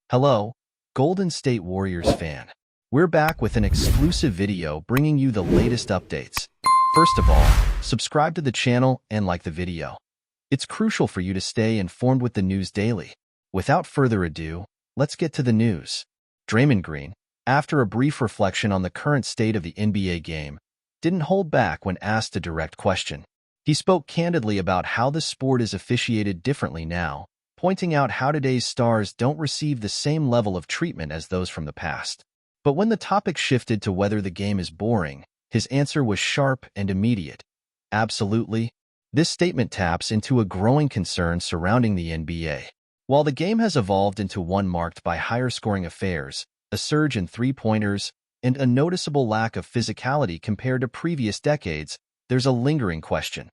Hello, Golden State Warriors fan. We're back with an exclusive video bringing you the latest updates. First of all, subscribe to the channel and like the video. It's crucial for you to stay informed with the news daily. Without further ado, let's get to the news. Draymond Green, after a brief reflection on the current state of the NBA game, didn't hold back when asked a direct question. He spoke candidly about how the sport is officiated differently now, pointing out how today's stars don't receive the same level of treatment as those from the past. But when the topic shifted to whether the game is boring, his answer was sharp and immediate. Absolutely. This statement taps into a growing concern surrounding the NBA. While the game has evolved into one marked by higher-scoring affairs, a surge in three-pointers, and a noticeable lack of physicality compared to previous decades, there's a lingering question.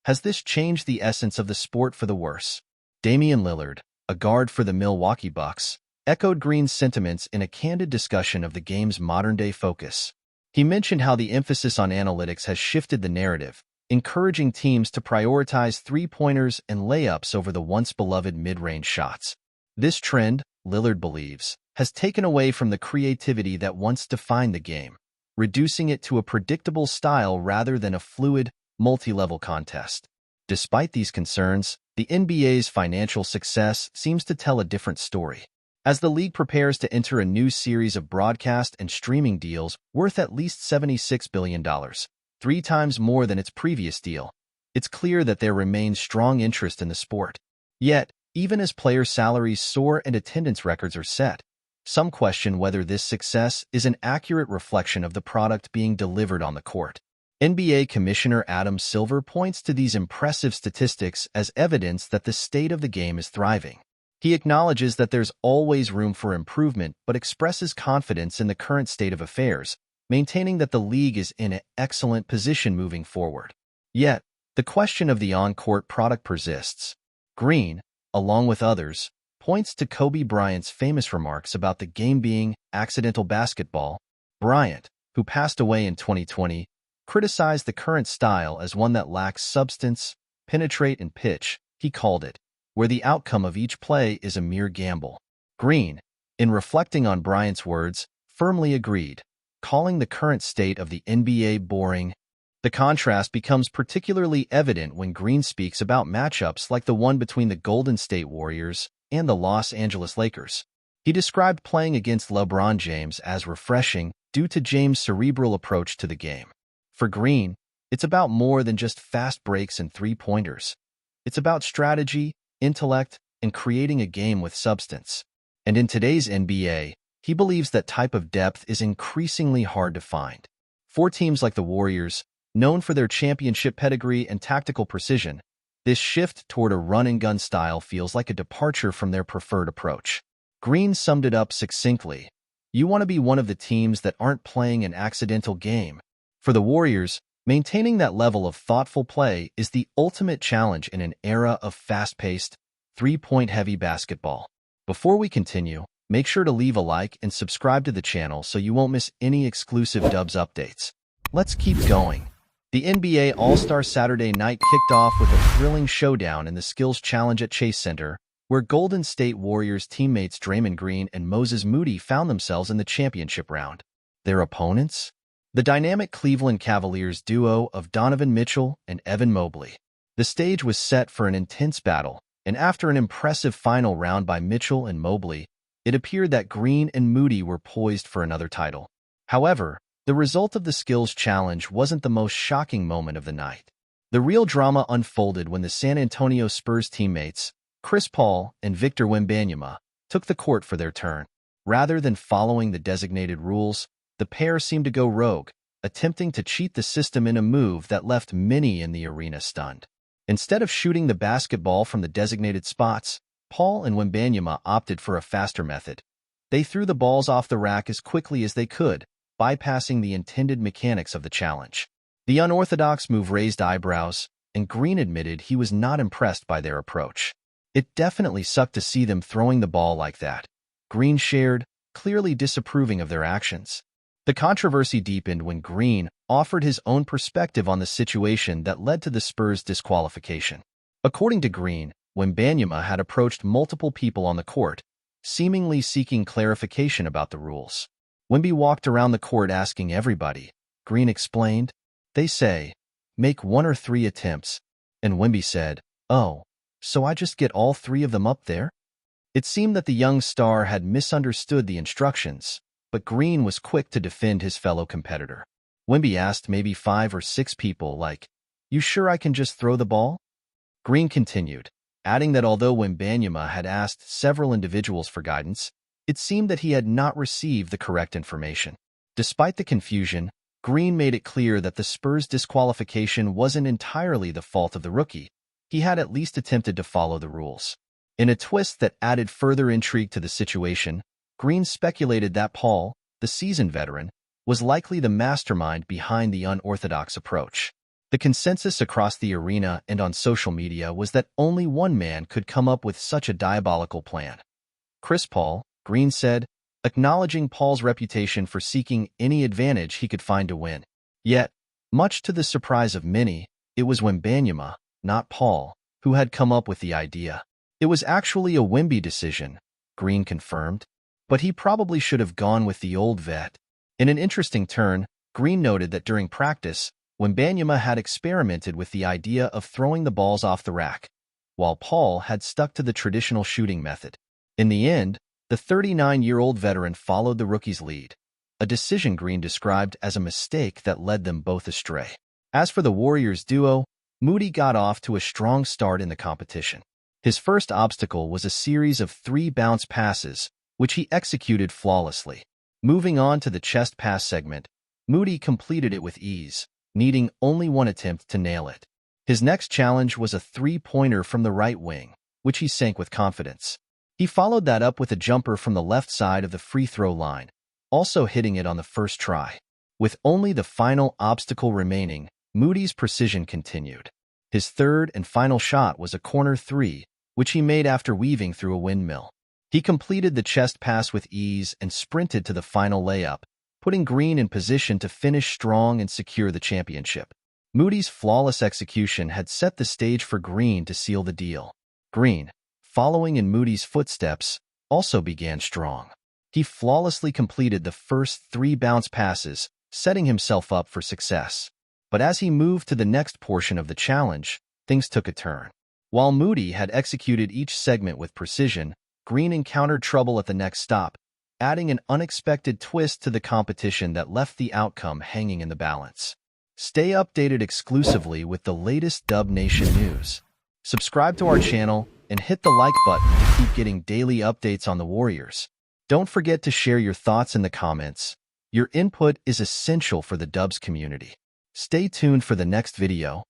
Has this changed the essence of the sport for the worse? Damian Lillard, a guard for the Milwaukee Bucks, echoed Green's sentiments in a candid discussion of the game's modern-day focus. He mentioned how the emphasis on analytics has shifted the narrative, encouraging teams to prioritize three-pointers and layups over the once-beloved mid-range shots. This trend, Lillard believes, has taken away from the creativity that once defined the game, reducing it to a predictable style rather than a fluid, multi-level contest. Despite these concerns, the NBA's financial success seems to tell a different story. As the league prepares to enter a new series of broadcast and streaming deals worth at least $76 billion, 3 times more than its previous deal, it's clear that there remains strong interest in the sport. Yet, even as player salaries soar and attendance records are set, some question whether this success is an accurate reflection of the product being delivered on the court. NBA Commissioner Adam Silver points to these impressive statistics as evidence that the state of the game is thriving. He acknowledges that there's always room for improvement but expresses confidence in the current state of affairs, maintaining that the league is in an excellent position moving forward. Yet, the question of the on-court product persists. Green, along with others, points to Kobe Bryant's famous remarks about the game being accidental basketball. Bryant, who passed away in 2020, criticized the current style as one that lacks substance, penetrate, and pitch, he called it, where the outcome of each play is a mere gamble. Green, in reflecting on Bryant's words, firmly agreed, calling the current state of the NBA boring. The contrast becomes particularly evident when Green speaks about matchups like the one between the Golden State Warriors and the Los Angeles Lakers. He described playing against LeBron James as refreshing due to James' cerebral approach to the game. For Green, it's about more than just fast breaks and three-pointers. It's about strategy, intellect, and creating a game with substance. And in today's NBA, he believes that type of depth is increasingly hard to find. For teams like the Warriors, known for their championship pedigree and tactical precision, this shift toward a run-and-gun style feels like a departure from their preferred approach. Green summed it up succinctly. You want to be one of the teams that aren't playing an accidental game. For the Warriors, maintaining that level of thoughtful play is the ultimate challenge in an era of fast-paced, three-point-heavy basketball. Before we continue, make sure to leave a like and subscribe to the channel so you won't miss any exclusive Dubs updates. Let's keep going. The NBA All-Star Saturday night kicked off with a thrilling showdown in the Skills Challenge at Chase Center, where Golden State Warriors teammates Draymond Green and Moses Moody found themselves in the championship round. Their opponents? The dynamic Cleveland Cavaliers duo of Donovan Mitchell and Evan Mobley. The stage was set for an intense battle, and after an impressive final round by Mitchell and Mobley, it appeared that Green and Moody were poised for another title. However, the result of the Skills Challenge wasn't the most shocking moment of the night. The real drama unfolded when the San Antonio Spurs teammates, Chris Paul and Victor Wembanyama, took the court for their turn. Rather than following the designated rules, the pair seemed to go rogue, attempting to cheat the system in a move that left many in the arena stunned. Instead of shooting the basketball from the designated spots, Paul and Wembanyama opted for a faster method. They threw the balls off the rack as quickly as they could, bypassing the intended mechanics of the challenge. The unorthodox move raised eyebrows, and Green admitted he was not impressed by their approach. It definitely sucked to see them throwing the ball like that, Green shared, clearly disapproving of their actions. The controversy deepened when Green offered his own perspective on the situation that led to the Spurs' disqualification. According to Green, Wembanyama had approached multiple people on the court, seemingly seeking clarification about the rules. Wemby walked around the court asking everybody. Green explained, "They say, make 1 or 3 attempts." And Wemby said, "Oh, so I just get all 3 of them up there?" It seemed that the young star had misunderstood the instructions, but Green was quick to defend his fellow competitor. Wemby asked maybe 5 or 6 people, like, "You sure I can just throw the ball?" Green continued, adding that although Wembanyama had asked several individuals for guidance, it seemed that he had not received the correct information. Despite the confusion, Green made it clear that the Spurs' disqualification wasn't entirely the fault of the rookie. He had at least attempted to follow the rules. In a twist that added further intrigue to the situation, Green speculated that Paul, the seasoned veteran, was likely the mastermind behind the unorthodox approach. The consensus across the arena and on social media was that only one man could come up with such a diabolical plan. Chris Paul, Green said, acknowledging Paul's reputation for seeking any advantage he could find to win. Yet, much to the surprise of many, it was Wembanyama, not Paul, who had come up with the idea. It was actually a Wemby decision, Green confirmed, but he probably should have gone with the old vet. In an interesting turn, Green noted that during practice, Wembanyama had experimented with the idea of throwing the balls off the rack, while Paul had stuck to the traditional shooting method. In the end, the 39-year-old veteran followed the rookie's lead, a decision Green described as a mistake that led them both astray. As for the Warriors duo, Moody got off to a strong start in the competition. His first obstacle was a series of 3 bounce passes, which he executed flawlessly. Moving on to the chest pass segment, Moody completed it with ease, needing only 1 attempt to nail it. His next challenge was a 3-pointer from the right wing, which he sank with confidence. He followed that up with a jumper from the left side of the free throw line, also hitting it on the first try. With only the final obstacle remaining, Moody's precision continued. His third and final shot was a corner 3, which he made after weaving through a windmill. He completed the chest pass with ease and sprinted to the final layup, putting Green in position to finish strong and secure the championship. Moody's flawless execution had set the stage for Green to seal the deal. Green, following in Moody's footsteps, also began strong. He flawlessly completed the first 3 bounce passes, setting himself up for success. But as he moved to the next portion of the challenge, things took a turn. While Moody had executed each segment with precision, Green encountered trouble at the next stop, adding an unexpected twist to the competition that left the outcome hanging in the balance. Stay updated exclusively with the latest Dub Nation news. Subscribe to our channel and hit the like button to keep getting daily updates on the Warriors. Don't forget to share your thoughts in the comments. Your input is essential for the Dubs community. Stay tuned for the next video,